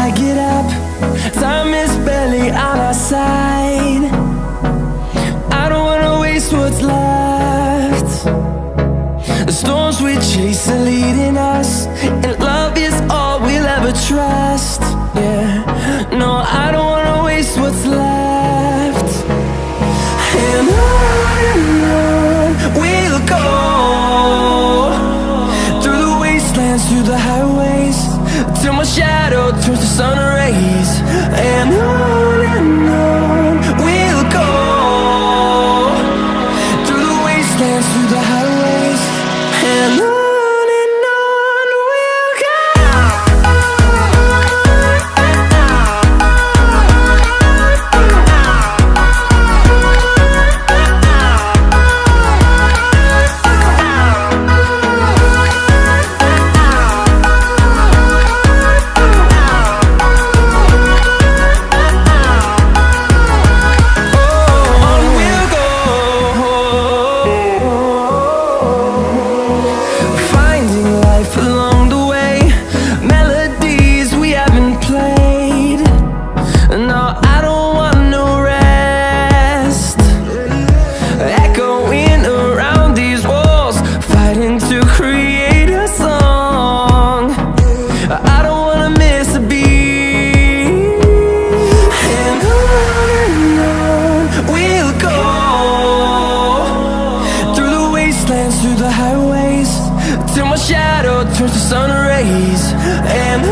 I get up, time is barely on our side. I don't wanna waste what's left. The storms we chase are leading us, and love is all we'll ever trust. Yeah, no, I don't wanna waste what's left. And on we'll go, through the wastelands, through the highways, till my shadow turns to sun rays. And on we'll go, through the wastelands, through the highways, and on. Along the way, melodies we haven't played. No, I don't want no rest. Echoing around these walls, fighting to create a song. I don't wanna miss a beat. And on we'll go, through the wastelands, through the highways, till my shadow turns to sun rays. And